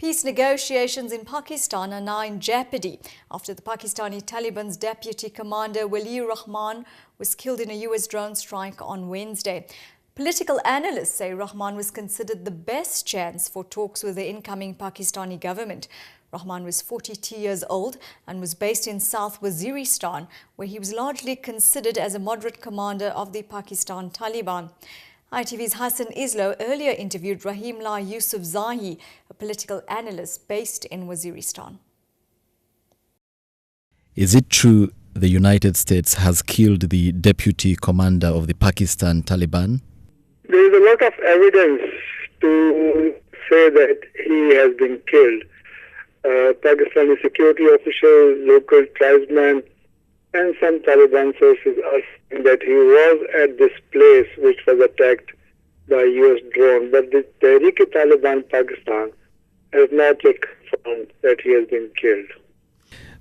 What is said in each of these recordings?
Peace negotiations in Pakistan are now in jeopardy after the Pakistani Taliban's deputy commander Waliur Rahman was killed in a US drone strike on Wednesday. Political analysts say Rahman was considered the best chance for talks with the incoming Pakistani government. Rahman was 42 years old and was based in South Waziristan, where he was largely considered as a moderate commander of the Pakistan Taliban. ITV's Hassan Islo earlier interviewed Rahimullah Yousafzai, a political analyst based in Waziristan. Is it true the United States has killed the deputy commander of the Pakistan Taliban? There is a lot of evidence to say that he has been killed. Pakistani security officials, local tribesmen, and some Taliban sources are saying that he was at this place which was attacked by US drone, but the Tehreek-e-Taliban Pakistan has not yet confirmed that he has been killed.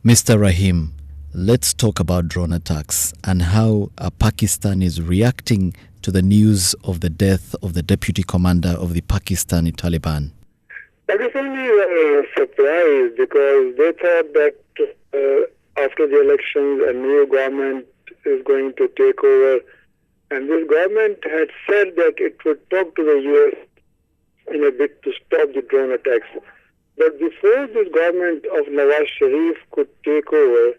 Mr. Rahim, let's talk about drone attacks and how Pakistan is reacting to the news of the death of the deputy commander of the Pakistani Taliban. Pakistanis were surprised because they thought that after the elections a new government is going to take over, and this government had said that it would talk to the US in a bid to stop the drone attacks. But before this government of Nawaz Sharif could take over,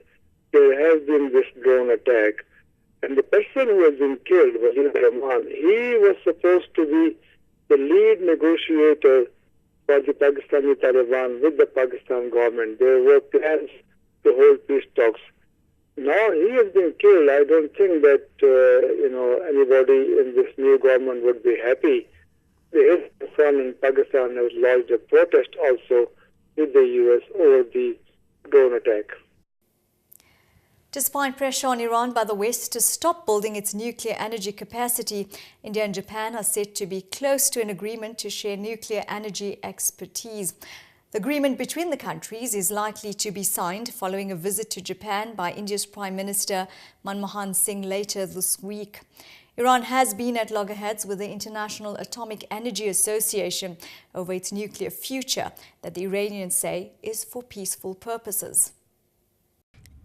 there has been this drone attack. And the person who has been killed, Waliur Rahman, he was supposed to be the lead negotiator for the Pakistani Taliban with the Pakistan government. There were plans to hold peace talks. Now he has been killed. I don't think that anybody in this new government would be happy. The son in Pakistan has lodged a protest also with the US over the drone attack. Despite pressure on Iran by the West to stop building its nuclear energy capacity, India and Japan are said to be close to an agreement to share nuclear energy expertise. The agreement between the countries is likely to be signed following a visit to Japan by India's Prime Minister Manmohan Singh later this week. Iran has been at loggerheads with the International Atomic Energy Association over its nuclear future that the Iranians say is for peaceful purposes.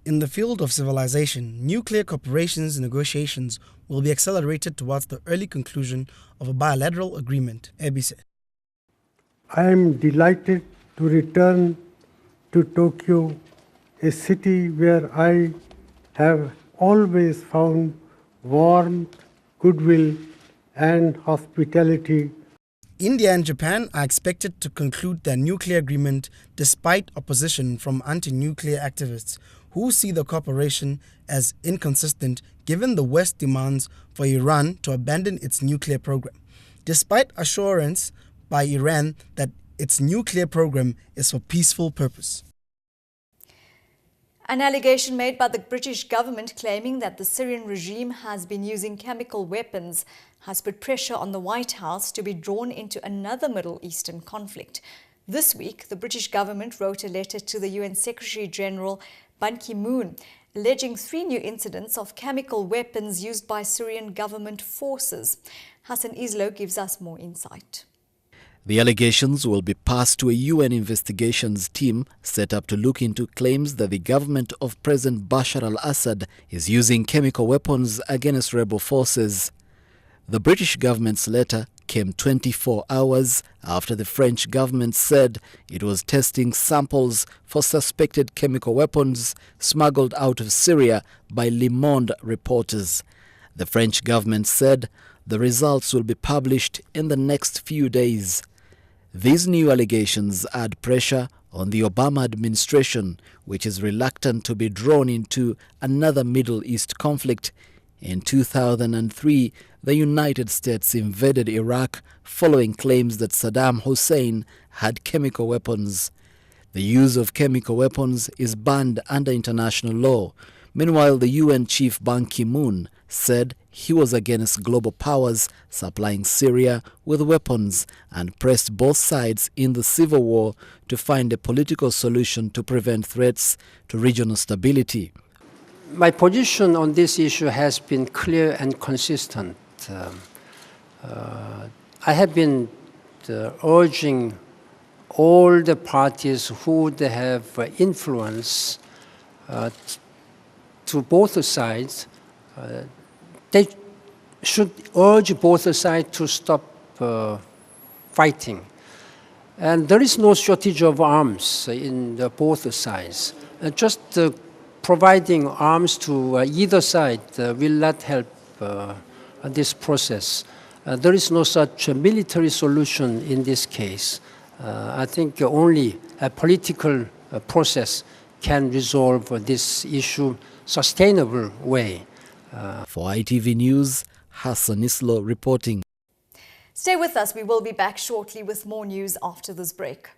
In the field of civilization, nuclear cooperation negotiations will be accelerated towards the early conclusion of a bilateral agreement, Abiy said. I am delighted to return to Tokyo, a city where I have always found warmth, goodwill, and hospitality. India and Japan are expected to conclude their nuclear agreement despite opposition from anti-nuclear activists who see the cooperation as inconsistent given the West demands for Iran to abandon its nuclear program, despite assurance by Iran that its nuclear program is for peaceful purpose. An allegation made by the British government claiming that the Syrian regime has been using chemical weapons has put pressure on the White House to be drawn into another Middle Eastern conflict. This week, the British government wrote a letter to the UN Secretary-General Ban Ki-moon, alleging 3 new incidents of chemical weapons used by Syrian government forces. Hassan Islo gives us more insight. The allegations will be passed to a UN investigations team set up to look into claims that the government of President Bashar al-Assad is using chemical weapons against rebel forces. The British government's letter came 24 hours after the French government said it was testing samples for suspected chemical weapons smuggled out of Syria by Le Monde reporters. The French government said the results will be published in the next few days. These new allegations add pressure on the Obama administration, which is reluctant to be drawn into another Middle East conflict. In 2003, the United States invaded Iraq following claims that Saddam Hussein had chemical weapons. The use of chemical weapons is banned under international law. Meanwhile, the UN chief Ban Ki-moon said he was against global powers supplying Syria with weapons and pressed both sides in the civil war to find a political solution to prevent threats to regional stability. My position on this issue has been clear and consistent. I have been urging all the parties who would have influence to both sides, they should urge both sides to stop fighting. And there is no shortage of arms in both sides. Just providing arms to either side will not help this process. There is no such military solution in this case. I think only a political process can resolve this issue sustainable way. For ITV News, Hassan Islo reporting. Stay with us. We will be back shortly with more news after this break.